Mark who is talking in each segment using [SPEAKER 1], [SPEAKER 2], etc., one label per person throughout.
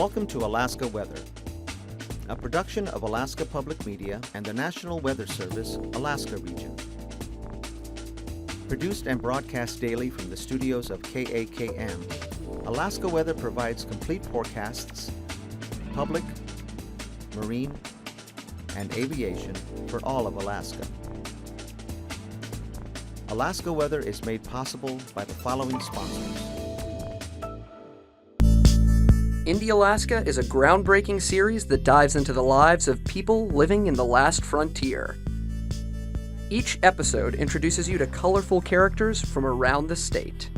[SPEAKER 1] Welcome to Alaska Weather, a production of Alaska Public Media and the National Weather Service, Alaska Region. Produced and broadcast daily from the studios of KAKM, Alaska Weather provides complete forecasts, public, marine, and aviation for all of Alaska. Alaska Weather is made possible by the following sponsors.
[SPEAKER 2] Indie Alaska is a groundbreaking series that dives into the lives of people living in the last frontier. Each episode introduces you to colorful characters from around the state.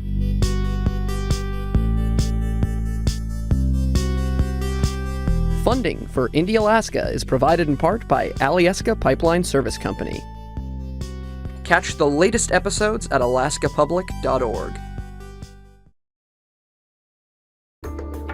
[SPEAKER 2] Funding for Indie Alaska is provided in part by Alyeska Pipeline Service Company. Catch the latest episodes at alaskapublic.org.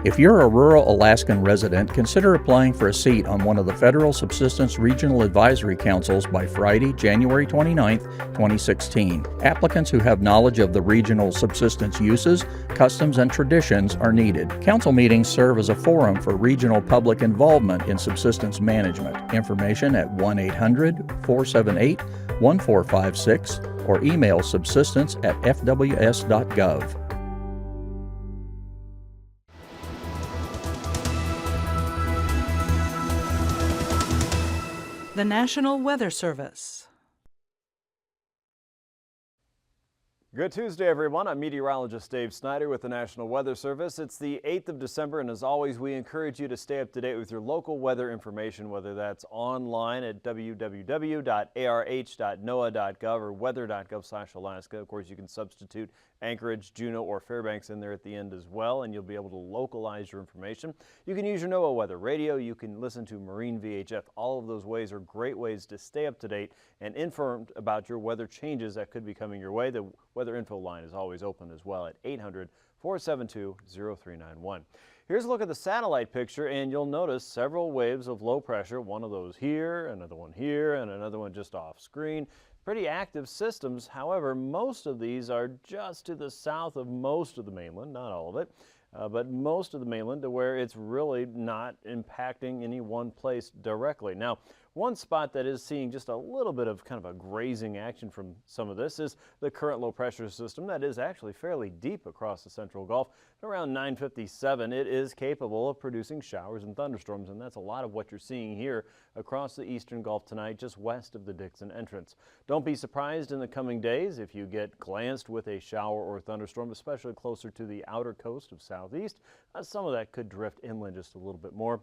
[SPEAKER 3] If you're a rural Alaskan resident, consider applying for a seat on one of the Federal Subsistence Regional Advisory Councils by Friday, January 29, 2016. Applicants who have knowledge of the regional subsistence uses, customs, and traditions are needed. Council meetings serve as a forum for regional public involvement in subsistence management. Information at 1-800-478-1456 or email subsistence@fws.gov.
[SPEAKER 4] The National Weather Service.
[SPEAKER 5] Good Tuesday, everyone. I'm meteorologist Dave Snider with the National Weather Service. It's the 8th of December, and as always, we encourage you to stay up to date with your local weather information, whether that's online at www.arh.noaa.gov or weather.gov/Alaska. Of course, you can substitute Anchorage, Juneau, or Fairbanks in there at the end as well, and you'll be able to localize your information. You can use your NOAA weather radio. You can listen to Marine VHF. All of those ways are great ways to stay up to date and informed about your weather changes that could be coming your way. The Weather Info line is always open as well at 800-472-0391. Here's a look at the satellite picture, and you'll notice several waves of low pressure, one of those here, another one here, and another one just off screen. Pretty active systems. However, most of these are just to the south of most of the mainland, not all of it, but most of the mainland, to where it's really not impacting any one place directly. Now, one spot that is seeing just a little bit of kind of a grazing action from some of this is the current low pressure system that is actually fairly deep across the central Gulf. At around 957, it is capable of producing showers and thunderstorms, and that's a lot of what you're seeing here across the eastern Gulf tonight, just west of the Dixon entrance. Don't be surprised in the coming days if you get glanced with a shower or thunderstorm, especially closer to the outer coast of southeast. Some of that could drift inland just a little bit more.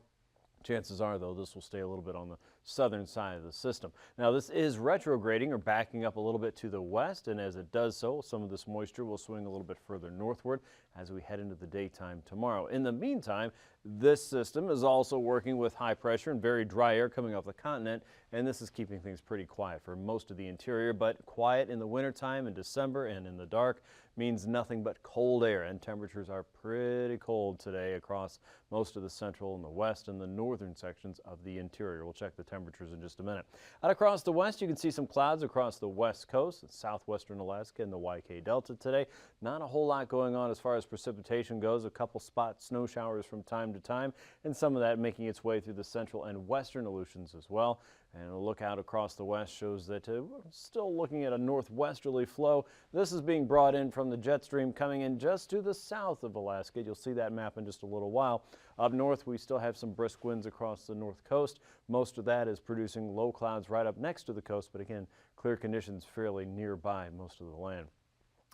[SPEAKER 5] Chances are, though, this will stay a little bit on the southern side of the system. Now, this is retrograding or backing up a little bit to the west, and as it does so, some of this moisture will swing a little bit further northward as we head into the daytime tomorrow. In the meantime, this system is also working with high pressure and very dry air coming off the continent, and this is keeping things pretty quiet for most of the interior, but quiet in the wintertime in December and in the dark means nothing but cold air, and temperatures are pretty cold today across most of the central and the west and the northern sections of the interior. We'll check the temperatures in just a minute. Out across the west, you can see some clouds across the west coast, southwestern Alaska and the YK Delta today. Not a whole lot going on as far as precipitation goes. A couple spot snow showers from time to time, and some of that making its way through the central and western Aleutians as well. And a look out across the west shows that we're still looking at a northwesterly flow. This is being brought in from the jet stream coming in just to the south of Alaska. You'll see that map in just a little while. Up north, we still have some brisk winds across the north coast. Most of that is producing low clouds right up next to the coast, but again, clear conditions fairly nearby most of the land.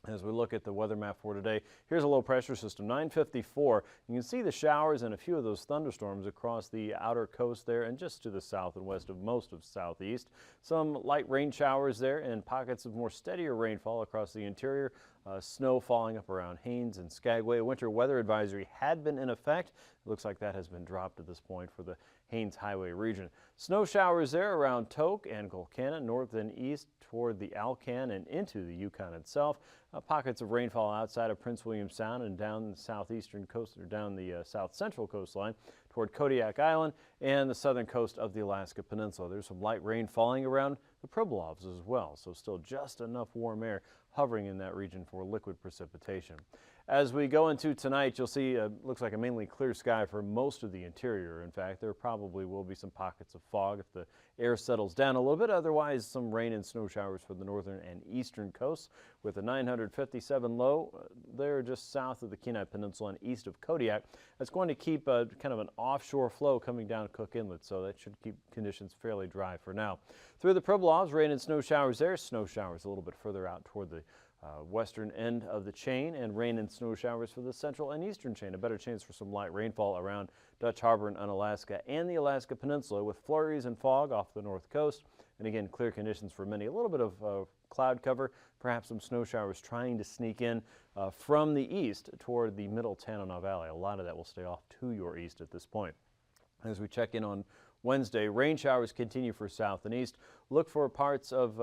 [SPEAKER 5] As we look at the weather map for today, here's a low pressure system, 954. You can see the showers and a few of those thunderstorms across the outer coast there and just to the south and west of most of southeast. Some light rain showers there and pockets of more steadier rainfall across the interior. Snow falling up around Haines and Skagway. A winter weather advisory had been in effect. It looks like that has been dropped at this point for the Haines Highway region. Snow showers there around Tok and Colcana, north and east toward the Alcan and into the Yukon itself. Pockets of rainfall outside of Prince William Sound and down the southeastern coast or down the south central coastline toward Kodiak Island and the southern coast of the Alaska Peninsula. There's some light rain falling around the Pribilofs as well, so still just enough warm air hovering in that region for liquid precipitation. As we go into tonight, you'll see looks like a mainly clear sky for most of the interior. In fact, there probably will be some pockets of fog if the air settles down a little bit. Otherwise, some rain and snow showers for the northern and eastern coasts with a 957 low there just south of the Kenai Peninsula and east of Kodiak. That's going to keep kind of an offshore flow coming down Cook Inlet, so that should keep conditions fairly dry for now. Through the Pribilofs, rain and snow showers there. Snow showers a little bit further out toward the western end of the chain, and rain and snow showers for the central and eastern chain. A better chance for some light rainfall around Dutch Harbor and Unalaska and the Alaska Peninsula with flurries and fog off the north coast. And again, clear conditions for many. A little bit of cloud cover, perhaps some snow showers trying to sneak in from the east toward the middle Tanana Valley. A lot of that will stay off to your east at this point. As we check in on Wednesday, rain showers continue for south and east. Look for parts of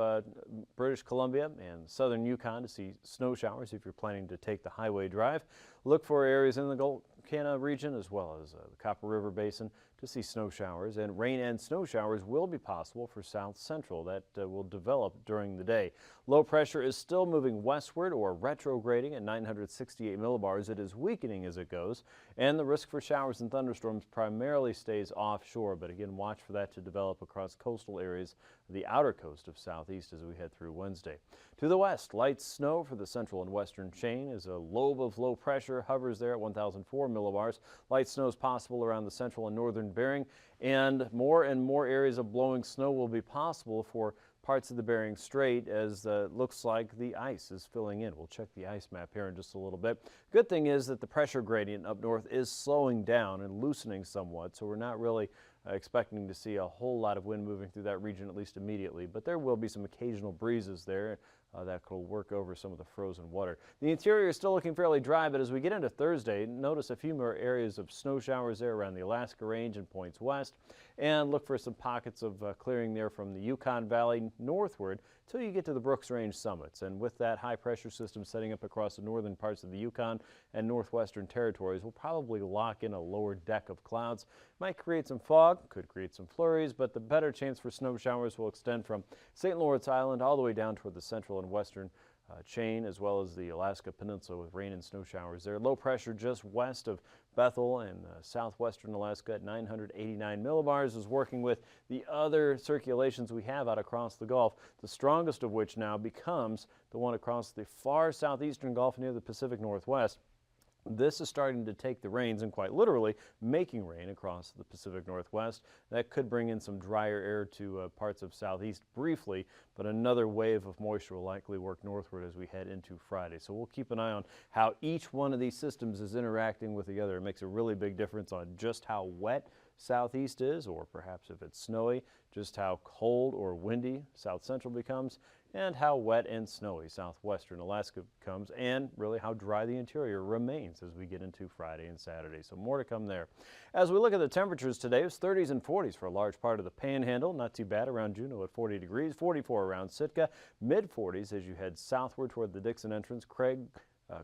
[SPEAKER 5] British Columbia and southern Yukon to see snow showers if you're planning to take the highway drive. Look for areas in the Golkana region as well as the Copper River Basin to see snow showers, and rain and snow showers will be possible for south central. That will develop during the day. Low pressure is still moving westward or retrograding at 968 millibars. It is weakening as it goes, and the risk for showers and thunderstorms primarily stays offshore, but again, watch for that to develop across coastal areas of the outer coast of southeast as we head through Wednesday. To the west, light snow for the central and western chain as a lobe of low pressure hovers there at 1,004 millibars. Light snow is possible around the central and northern Bering, and more areas of blowing snow will be possible for parts of the Bering Strait as looks like the ice is filling in. We'll check the ice map here in just a little bit. Good thing is that the pressure gradient up north is slowing down and loosening somewhat, so we're not really expecting to see a whole lot of wind moving through that region, at least immediately, but there will be some occasional breezes there that will work over some of the frozen water. The interior is still looking fairly dry, but as we get into Thursday, notice a few more areas of snow showers there around the Alaska Range and points west, and look for some pockets of clearing there from the Yukon Valley northward till you get to the Brooks Range summits. And with that high pressure system setting up across the northern parts of the Yukon and northwestern territories, we'll probably lock in a lower deck of clouds. Might create some fog, could create some flurries, but the better chance for snow showers will extend from St. Lawrence Island all the way down toward the central and western chain, as well as the Alaska Peninsula with rain and snow showers there. Low pressure just west of Bethel and southwestern Alaska at 989 millibars is working with the other circulations we have out across the Gulf, the strongest of which now becomes the one across the far southeastern Gulf near the Pacific Northwest. This is starting to take the reins and quite literally making rain across the Pacific Northwest. That could bring in some drier air to parts of southeast briefly, but another wave of moisture will likely work northward as we head into Friday. So we'll keep an eye on how each one of these systems is interacting with the other. It makes a really big difference on just how wet southeast is, or perhaps if it's snowy, just how cold or windy south central becomes, and how wet and snowy southwestern Alaska becomes, and really how dry the interior remains as we get into Friday and Saturday. So more to come there. As we look at the temperatures today, it's 30s and 40s for a large part of the Panhandle. Not too bad around Juneau at 40 degrees, 44 around Sitka, mid-40s as you head southward toward the Dixon entrance, Craig,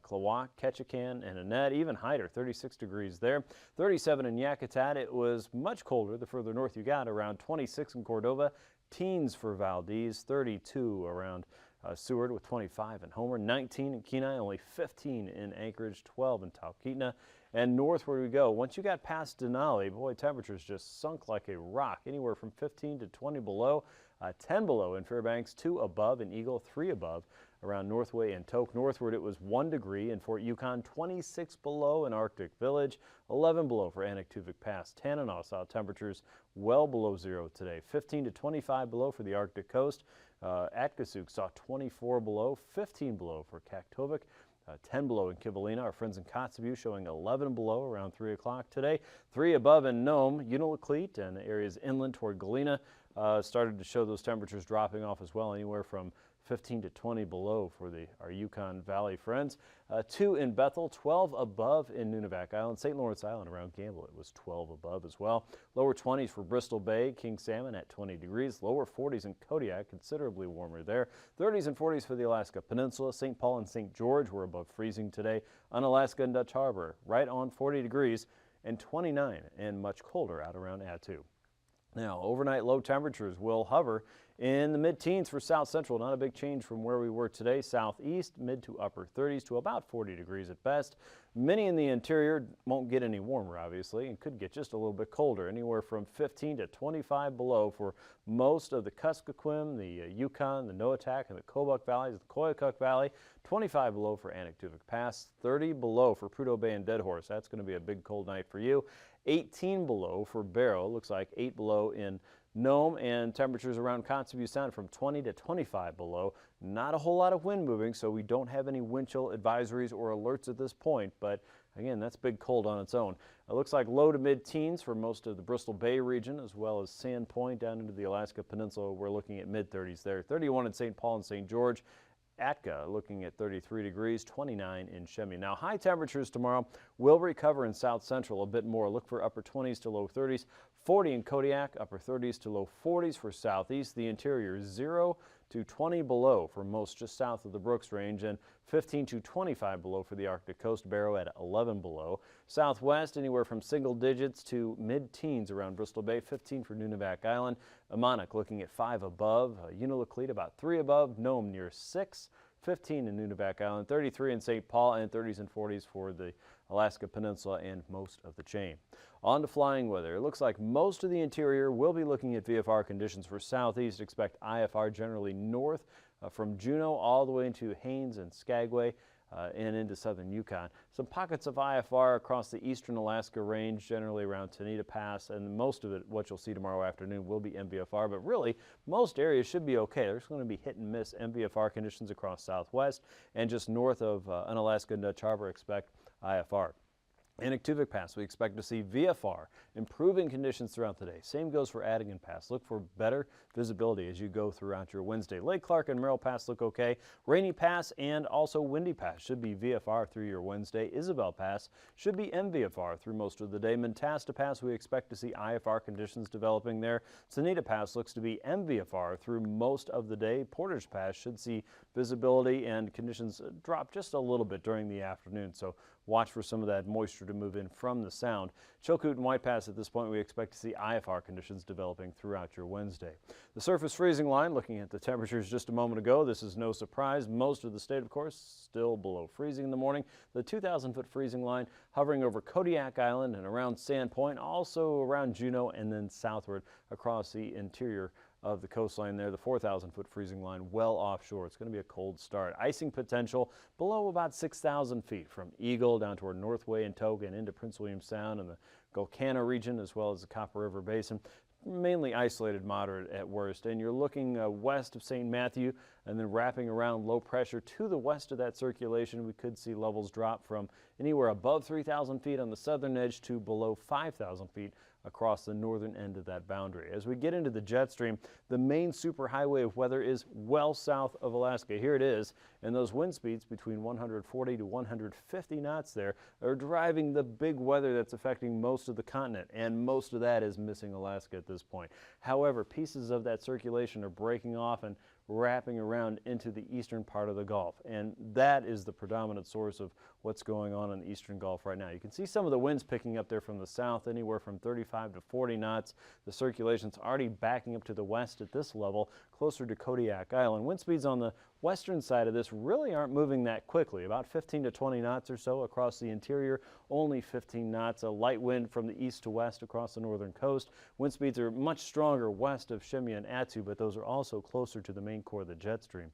[SPEAKER 5] Klawock, Ketchikan, and Annette. Even Hyder, 36 degrees there. 37 in Yakutat. It was much colder the further north you got, around 26 in Cordova. Teens for Valdez, 32 around Seward with 25 in Homer, 19 in Kenai, only 15 in Anchorage, 12 in Talkeetna. And northward we go. Once you got past Denali, boy, temperatures just sunk like a rock, anywhere from 15 to 20 below, 10 below in Fairbanks, 2 above in Eagle, 3 above around Northway and Tok. Northward it was 1 degree in Fort Yukon, 26 below in Arctic Village, 11 below for Anaktuvuk Pass. Tanana saw temperatures well below zero today, 15 to 25 below for the Arctic coast. Atkasuk saw 24 below, 15 below for Kaktovik. 10 below in Kivalina. Our friends in Kotzebue showing 11 below around 3 o'clock today. 3 above in Nome, Unalakleet, and areas inland toward Galena started to show those temperatures dropping off as well, anywhere from 15 to 20 below for our Yukon Valley friends. 2 in Bethel, 12 above in Nunivak Island. St. Lawrence Island around Gamble, it was 12 above as well. Lower 20s for Bristol Bay, King Salmon at 20 degrees. Lower 40s in Kodiak, considerably warmer there. 30s and 40s for the Alaska Peninsula. St. Paul and St. George were above freezing today. Unalaska and Dutch Harbor, right on 40 degrees, and 29 and much colder out around Attu. Now, overnight low temperatures will hover in the mid-teens for south central. Not a big change from where we were today. Southeast, mid to upper 30s to about 40 degrees at best. Many in the interior won't get any warmer, obviously, and could get just a little bit colder, anywhere from 15 to 25 below for most of the Kuskokwim, the Yukon, the Noatak, and the Kobuk Valleys, the Koyukuk Valley. 25 below for AKwx Pass, 30 below for Prudhoe Bay and Dead Horse. That's going to be a big cold night for you. 18 below for Barrow. Looks like 8 below in Nome, and temperatures around Kotzebue Sound from 20 to 25 below. Not a whole lot of wind moving, so we don't have any wind chill advisories or alerts at this point, but again, that's big cold on its own. It looks like low to mid-teens for most of the Bristol Bay region, as well as Sand Point down into the Alaska Peninsula. We're looking at mid-30s there. 31 in St. Paul and St. George. Atka looking at 33 degrees, 29 in Chemie. Now, high temperatures tomorrow will recover in south central a bit more. Look for upper 20s to low 30s, 40 in Kodiak, upper 30s to low 40s for southeast. The interior 0 to 20 below for most just south of the Brooks Range, and 15 to 25 below for the Arctic coast. Barrow at 11 below. Southwest anywhere from single digits to mid-teens around Bristol Bay. 15 for Nunivak Island. Ammonok looking at 5 above. Unalakleet about 3 above. Nome near 6. 15 in Nunivak Island. 33 in St. Paul, and 30s and 40s for the Alaska Peninsula and most of the chain. On to flying weather. It looks like most of the interior will be looking at VFR conditions. For southeast, expect IFR generally north from Juneau all the way into Haines and Skagway and into southern Yukon. Some pockets of IFR across the eastern Alaska range, generally around Tanita Pass, and most of it, what you'll see tomorrow afternoon, will be MVFR, but really most areas should be okay. There's going to be hit and miss MVFR conditions across southwest, and just north of Unalaska and Dutch Harbor, expect IFR. In AKwx Pass, we expect to see VFR, improving conditions throughout the day. Same goes for Adigan Pass. Look for better visibility as you go throughout your Wednesday. Lake Clark and Merrill Pass look okay. Rainy Pass and also Windy Pass should be VFR through your Wednesday. Isabel Pass should be MVFR through most of the day. Mentasta Pass, we expect to see IFR conditions developing there. Sonita Pass looks to be MVFR through most of the day. Portage Pass should see visibility and conditions drop just a little bit during the afternoon, so watch for some of that moisture to move in from the sound. Chilkoot and White Pass, at this point, we expect to see IFR conditions developing throughout your Wednesday. The surface freezing line, looking at the temperatures just a moment ago, this is no surprise. Most of the state, of course, still below freezing in the morning. The 2,000-foot freezing line hovering over Kodiak Island and around Sand Point, also around Juneau, and then southward across the interior of the coastline there. The 4,000-foot freezing line well offshore. It's going to be a cold start. Icing potential below about 6,000 feet from Eagle down toward Northway and Toga and into Prince William Sound and the Gulkana region, as well as the Copper River Basin. Mainly isolated moderate at worst, and you're looking west of St. Matthew and then wrapping around low pressure to the west of that circulation. We could see levels drop from anywhere above 3,000 feet on the southern edge to below 5,000 feet across the northern end of that boundary. As we get into the jet stream, the main superhighway of weather is well south of Alaska. Here it is, and those wind speeds between 140 to 150 knots there are driving the big weather that's affecting most of the continent, and most of that is missing Alaska at this point. However, pieces of that circulation are breaking off and wrapping around into the eastern part of the Gulf, and that is the predominant source of what's going on in the eastern Gulf right now. You can see some of the winds picking up there from the south, anywhere from 35 to 40 knots. The circulation's already backing up to the west at this level, closer to Kodiak Island. Wind speeds on the western side of this really aren't moving that quickly, about 15 to 20 knots or so across the interior, only 15 knots. A light wind from the east to west across the northern coast. Wind speeds are much stronger west of Chemie and Attu, but those are also closer to the main core of the jet stream.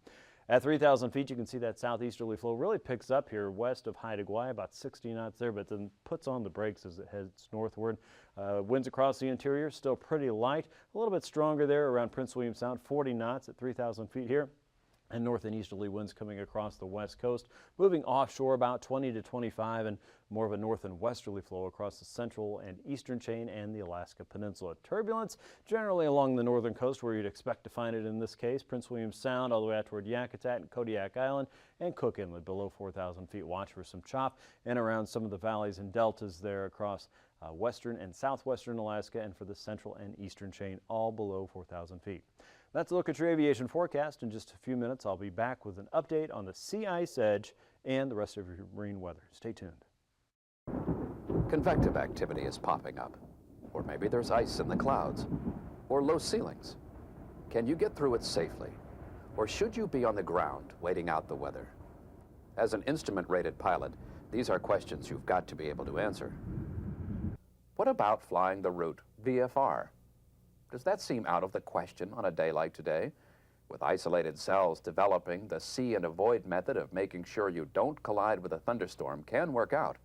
[SPEAKER 5] At 3,000 feet, you can see that southeasterly flow really picks up here west of Haida Gwaii, about 60 knots there, but then puts on the brakes as it heads northward. Winds across the interior still pretty light, a little bit stronger there around Prince William Sound, 40 knots at 3,000 feet here. And north and easterly winds coming across the west coast, moving offshore about 20 to 25, and more of a north and westerly flow across the central and eastern chain and the Alaska Peninsula. Turbulence generally along the northern coast, where you'd expect to find it in this case. Prince William Sound all the way out toward Yakutat and Kodiak Island and Cook Inlet below 4,000 feet. Watch for some chop and around some of the valleys and deltas there across western and southwestern Alaska, and for the central and eastern chain all below 4,000 feet. That's a look at your aviation forecast. In just a few minutes, I'll be back with an update on the sea ice edge and the rest of your marine weather. Stay tuned.
[SPEAKER 6] Convective activity is popping up, or maybe there's ice in the clouds. or low ceilings? Can you get through it safely? Or should you be on the ground waiting out the weather? As an instrument-rated pilot, these are questions you've got to be able to answer. What about flying the route VFR? Does that seem out of the question on a day like today? With isolated cells developing, the see and avoid method of making sure you don't collide with a thunderstorm can work out.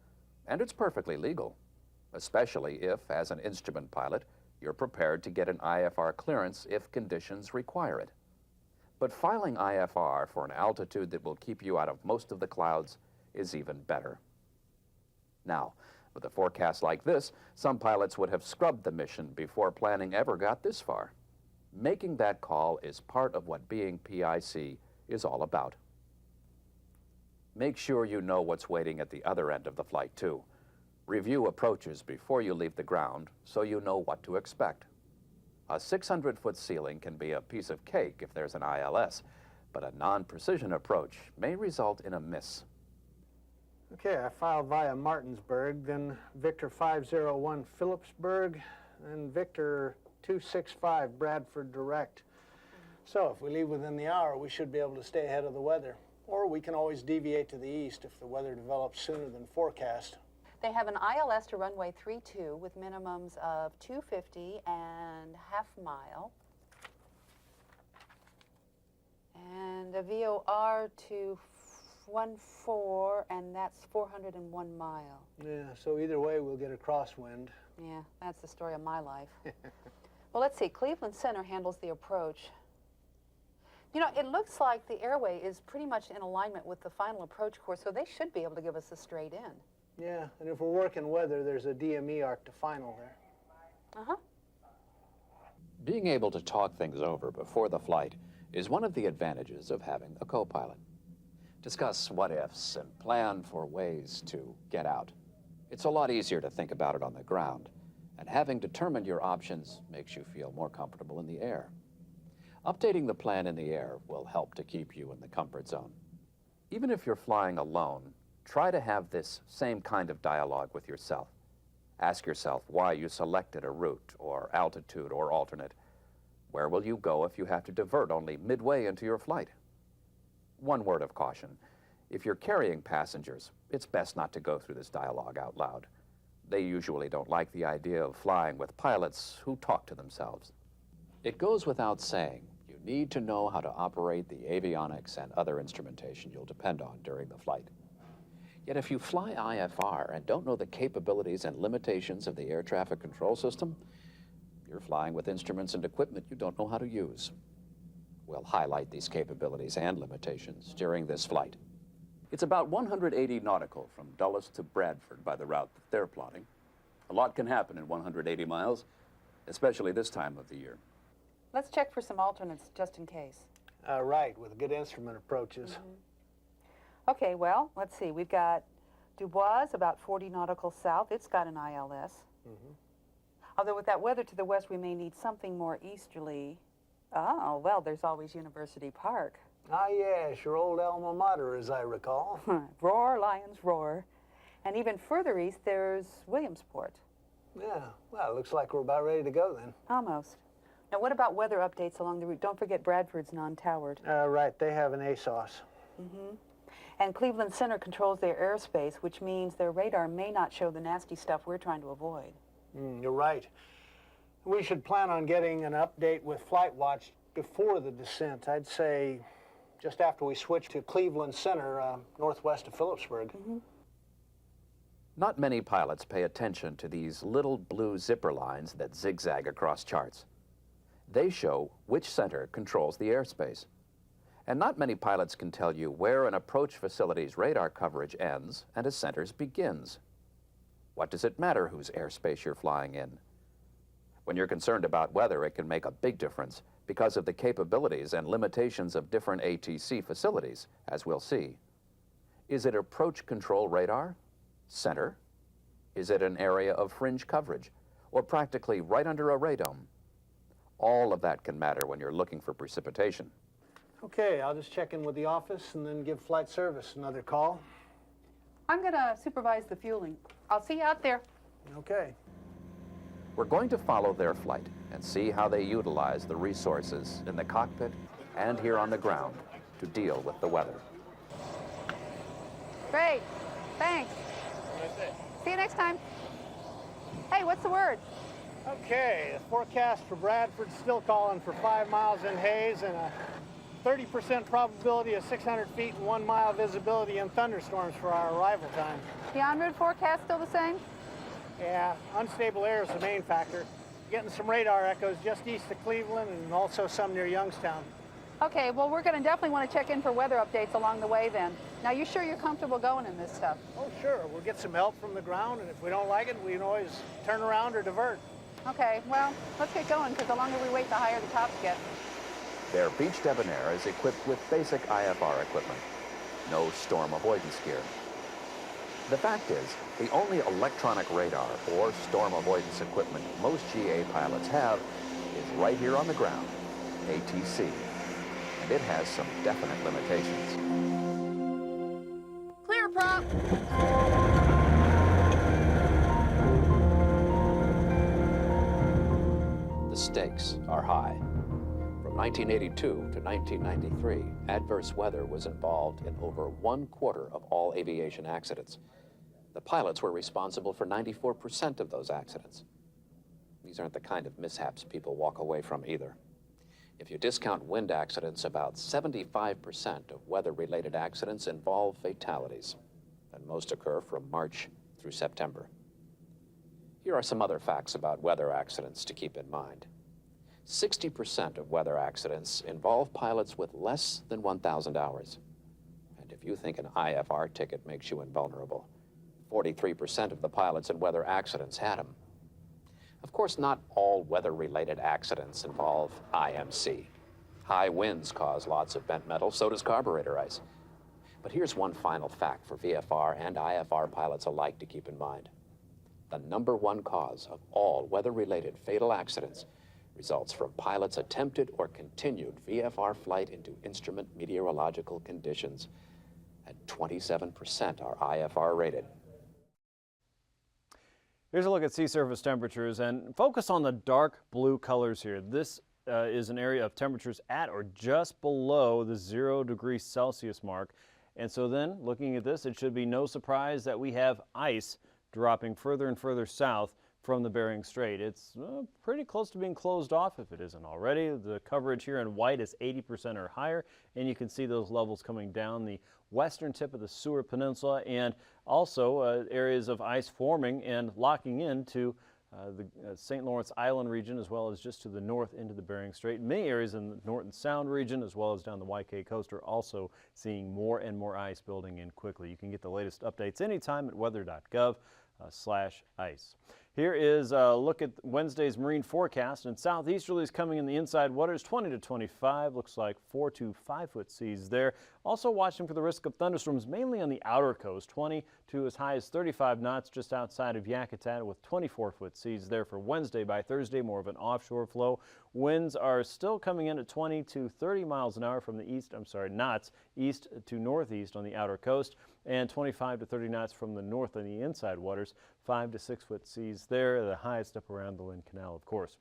[SPEAKER 6] And it's perfectly legal, especially if, as an instrument pilot, you're prepared to get an IFR clearance if conditions require it. But filing IFR for an altitude that will keep you out of most of the clouds is even better. Now, with a forecast like this, some pilots would have scrubbed the mission before planning ever got this far. Making that call is part of what being PIC is all about. Make sure you know what's waiting at the other end of the flight, too. Review approaches before you leave the ground so you know what to expect. A 600-foot ceiling can be a piece of cake if there's an ILS, but a non-precision approach may result in a miss.
[SPEAKER 7] Okay, I filed via Martinsburg, then Victor 501 Phillipsburg, then Victor 265 Bradford Direct. So if we leave within the hour, we should be able to stay ahead of the weather. Or we can always deviate to the east if the weather develops sooner than forecast.
[SPEAKER 8] They have an ILS to runway 32 with minimums of 250 and half mile. And a VOR to 14, and that's 401 mile.
[SPEAKER 7] Yeah, so either way, we'll get a crosswind.
[SPEAKER 8] Yeah, that's the story of my life. Well, let's see. Cleveland Center handles the approach. You know, it looks like the airway is pretty much in alignment with the final approach course, so they should be able to give us a straight in.
[SPEAKER 7] Yeah, and if we're working weather, there's a DME arc to final there.
[SPEAKER 8] Uh-huh.
[SPEAKER 6] Being able to talk things over before the flight is one of the advantages of having a co-pilot. Discuss what-ifs and plan for ways to get out. It's a lot easier to think about it on the ground, and having determined your options makes you feel more comfortable in the air. Updating the plan in the air will help to keep you in the comfort zone. Even if you're flying alone, try to have this same kind of dialogue with yourself. Ask yourself why you selected a route or altitude or alternate. Where will you go if you have to divert only midway into your flight? One word of caution. If you're carrying passengers, it's best not to go through this dialogue out loud. They usually don't like the idea of flying with pilots who talk to themselves. It goes without saying, you need to know how to operate the avionics and other instrumentation you'll depend on during the flight. Yet if you fly IFR and don't know the capabilities and limitations of the air traffic control system, you're flying with instruments and equipment you don't know how to use. We'll highlight these capabilities and limitations during this flight. It's about 180 nautical from Dulles to Bradford by the route that they're plotting. A lot can happen in 180 miles, especially this time of the year.
[SPEAKER 8] Let's check for some alternates just in case.
[SPEAKER 7] Right, with good instrument approaches.
[SPEAKER 8] Mm-hmm. Okay, well, let's see. We've got Dubois, about 40 nautical south. It's got an ILS.
[SPEAKER 7] Mm-hmm.
[SPEAKER 8] Although with that weather to the west, we may need something more easterly. Oh, well, there's always University Park.
[SPEAKER 7] Ah, yes, your old alma mater, as I recall.
[SPEAKER 8] Roar, Lions, roar. And even further east, there's Williamsport.
[SPEAKER 7] Yeah, well, it looks like we're about ready to go then.
[SPEAKER 8] Almost. Now, what about weather updates along the route? Don't forget Bradford's non-towered.
[SPEAKER 7] Right, they have an ASOS.
[SPEAKER 8] Mm-hmm. And Cleveland Center controls their airspace, which means their radar may not show the nasty stuff we're trying to avoid.
[SPEAKER 7] You're right. We should plan on getting an update with Flight Watch before the descent. I'd say just after we switch to Cleveland Center, northwest of Phillipsburg.
[SPEAKER 8] Mm-hmm.
[SPEAKER 6] Not many pilots pay attention to these little blue zipper lines that zigzag across charts. They show which center controls the airspace. And not many pilots can tell you where an approach facility's radar coverage ends and a center's begins. What does it matter whose airspace you're flying in? When you're concerned about weather, it can make a big difference because of the capabilities and limitations of different ATC facilities, as we'll see. Is it approach control radar? Center? Is it an area of fringe coverage? Or practically right under a radome? All of that can matter when you're looking for precipitation.
[SPEAKER 7] Okay, I'll just check in with the office and then give flight service another call.
[SPEAKER 8] I'm going to supervise the fueling. I'll see you out there.
[SPEAKER 7] Okay.
[SPEAKER 6] We're going to follow their flight and see how they utilize the resources in the cockpit and here on the ground to deal with the weather.
[SPEAKER 8] Great. Thanks. See you next time. Hey, what's the word?
[SPEAKER 7] Okay, the forecast for Bradford's still calling for 5 miles in haze and a 30% probability of 600 feet and 1 mile visibility in thunderstorms for our arrival time.
[SPEAKER 8] The en route forecast still the same?
[SPEAKER 7] Yeah, unstable air is the main factor. Getting some radar echoes just east of Cleveland and also some near Youngstown.
[SPEAKER 8] Okay, well, we're going to definitely want to check in for weather updates along the way then. Now, you sure you're comfortable going in this stuff?
[SPEAKER 7] Oh, sure. We'll get some help from the ground, and if we don't like it, we can always turn around or divert.
[SPEAKER 8] Okay, well, let's get going, because the longer we wait, the higher the tops get.
[SPEAKER 6] Their beach debonair is equipped with basic IFR equipment. No storm avoidance gear. The fact is, the only electronic radar or storm avoidance equipment most GA pilots have is right here on the ground, ATC. And it has some definite limitations.
[SPEAKER 8] Clear, prop.
[SPEAKER 6] The stakes are high. From 1982 to 1993, adverse weather was involved in over 1/4 of all aviation accidents. The pilots were responsible for 94% of those accidents. These aren't the kind of mishaps people walk away from either. If you discount wind accidents, about 75% of weather-related accidents involve fatalities, and most occur from March through September. Here are some other facts about weather accidents to keep in mind. 60% of weather accidents involve pilots with less than 1,000 hours. And if you think an IFR ticket makes you invulnerable, 43% of the pilots in weather accidents had them. Of course, not all weather-related accidents involve IMC. High winds cause lots of bent metal, so does carburetor ice. But here's one final fact for VFR and IFR pilots alike to keep in mind. The #1 cause of all weather-related fatal accidents results from pilots' attempted or continued VFR flight into instrument meteorological conditions. And 27% are IFR rated.
[SPEAKER 5] Here's a look at sea surface temperatures, and focus on the dark blue colors here. This is an area of temperatures at or just below the 0 degrees Celsius mark. And so then, looking at this, it should be no surprise that we have ice dropping further and further south from the Bering Strait. It's pretty close to being closed off if it isn't already. The coverage here in white is 80% or higher, and you can see those levels coming down the western tip of the Seward Peninsula, and also areas of ice forming and locking into the St. Lawrence Island region, as well as just to the north into the Bering Strait. Many areas in the Norton Sound region, as well as down the YK coast, are also seeing more and more ice building in quickly. You can get the latest updates anytime at weather.gov/ice. Here is a look at Wednesday's marine forecast, and southeasterlies coming in the inside waters 20 to 25, looks like 4 to 5 foot seas there. Also watching for the risk of thunderstorms mainly on the outer coast, 20 to as high as 35 knots just outside of Yakutat, with 24 foot seas there for Wednesday. By Thursday, more of an offshore flow. Winds are still coming in at 20 to 30 miles an hour from the knots east to northeast on the outer coast, and 25 to 30 knots from the north on the inside waters. 5 to 6 foot seas there, the highest up around the Lynn Canal, of course.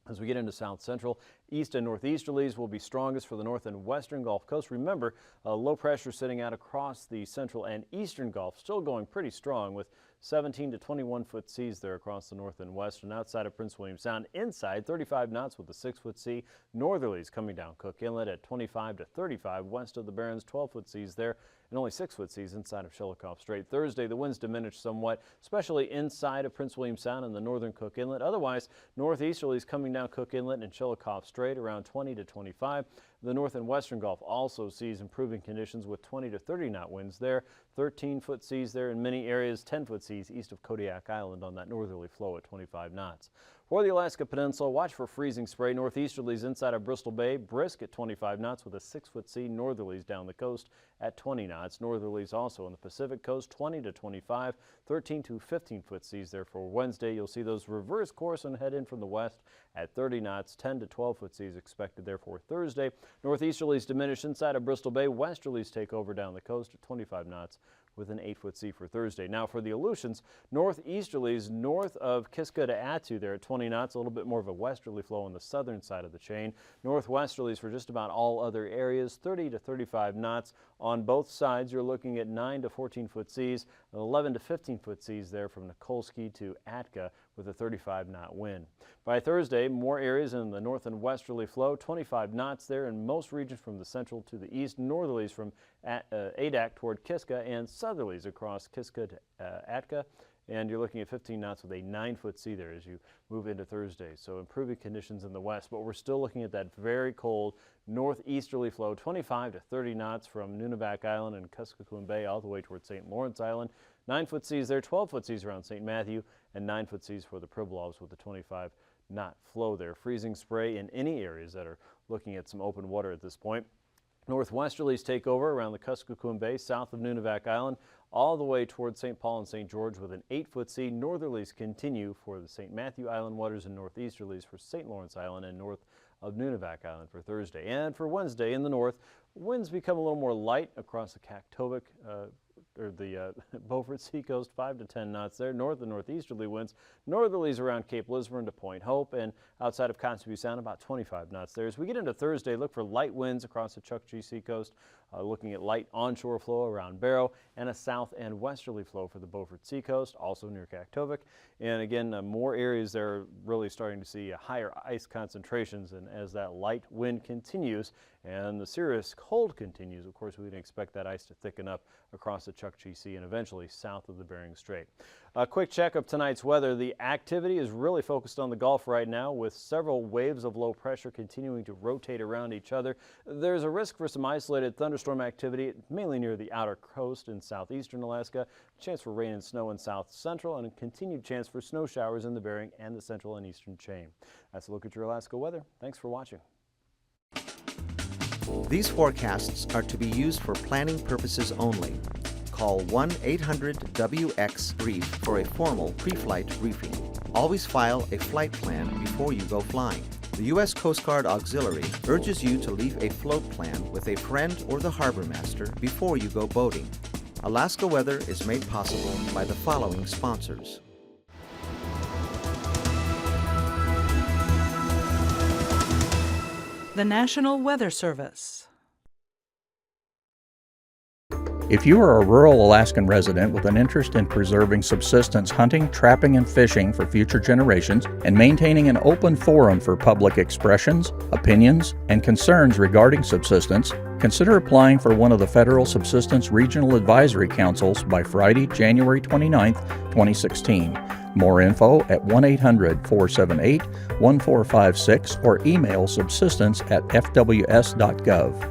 [SPEAKER 5] As we get into south central, east and northeasterlies will be strongest for the north and western Gulf Coast. Remember, low pressure sitting out across the central and eastern Gulf, still going pretty strong with 17 to 21 foot seas there across the north and west, and outside of Prince William Sound inside 35 knots with a 6 foot sea. Northerlies coming down Cook Inlet at 25 to 35 west of the Barrens, 12 foot seas there, and only 6 foot seas inside of Shelikof Strait. Thursday, the winds diminish somewhat, especially inside of Prince William Sound and the northern Cook Inlet. Otherwise, northeasterlies coming down Cook Inlet and Shelikof Strait around 20 to 25. The north and western Gulf also sees improving conditions with 20 to 30 knot winds there. 13 foot seas there in many areas, 10 foot seas east of Kodiak Island on that northerly flow at 25 knots. For the Alaska Peninsula, watch for freezing spray. Northeasterlies inside of Bristol Bay, brisk at 25 knots with a 6 foot sea. Northerlies down the coast at 20 knots. Northerlies also on the Pacific coast, 20 to 25, 13 to 15 foot seas there for Wednesday. You'll see those reverse course and head in from the west at 30 knots, 10 to 12 foot seas expected there for Thursday. Northeasterlies diminish inside of Bristol Bay. Westerlies take over down the coast at 25 knots with an 8-foot sea for Thursday. Now for the Aleutians, northeasterlies north of Kiska to Attu there at 20 knots, a little bit more of a westerly flow on the southern side of the chain. Northwesterlies for just about all other areas, 30 to 35 knots. On both sides, you're looking at 9 to 14-foot seas, 11 to 15-foot seas there from Nikolsky to Atka with a 35-knot wind. By Thursday, more areas in the north and westerly flow, 25 knots there in most regions from the central to the east, northerlies from Adak toward Kiska, and southerlies across Kiska to Atka. And you're looking at 15 knots with a 9-foot sea there as you move into Thursday. So improving conditions in the west, but we're still looking at that very cold northeasterly flow, 25 to 30 knots from Nunivak Island and Kuskokwim Bay all the way towards St. Lawrence Island. 9-foot seas there, 12-foot seas around St. Matthew, and 9-foot seas for the Pribilofs with a 25-knot flow there. Freezing spray in any areas that are looking at some open water at this point. Northwesterlies take over around the Kuskokwim Bay, south of Nunivak Island, all the way towards St. Paul and St. George with an 8-foot sea. Northerlies continue for the St. Matthew Island waters, and northeasterlies for St. Lawrence Island and north of Nunivak Island for Thursday. And for Wednesday in the north, winds become a little more light across the Kaktovik or the Beaufort Seacoast, 5 to 10 knots there. North and northeasterly winds. Northerlies around Cape Lisburn to Point Hope, and outside of Kotzebue Sound about 25 knots there. As we get into Thursday, look for light winds across the Chukchi Seacoast, looking at light onshore flow around Barrow, and a south and westerly flow for the Beaufort Seacoast, also near Kaktovik. And again, more areas there are really starting to see higher ice concentrations, and as that light wind continues and the serious cold continues, of course, we can expect that ice to thicken up across the Chukchi Sea and eventually south of the Bering Strait. A quick check of tonight's weather. The activity is really focused on the Gulf right now, with several waves of low pressure continuing to rotate around each other. There's a risk for some isolated thunderstorm activity, mainly near the outer coast in southeastern Alaska, chance for rain and snow in south central, and a continued chance for snow showers in the Bering and the central and eastern chain. That's a look at your Alaska weather. Thanks for watching.
[SPEAKER 1] These forecasts are to be used for planning purposes only. Call 1-800-WX-BRIEF for a formal pre-flight briefing. Always file a flight plan before you go flying. The U.S. Coast Guard Auxiliary urges you to leave a float plan with a friend or the harbor master before you go boating. Alaska Weather is made possible by the following sponsors.
[SPEAKER 4] The National Weather Service.
[SPEAKER 3] If you are a rural Alaskan resident with an interest in preserving subsistence hunting, trapping, and fishing for future generations, and maintaining an open forum for public expressions, opinions, and concerns regarding subsistence, consider applying for one of the Federal Subsistence Regional Advisory Councils by Friday, January 29, 2016. More info at 1-800-478-1456 or email subsistence@fws.gov.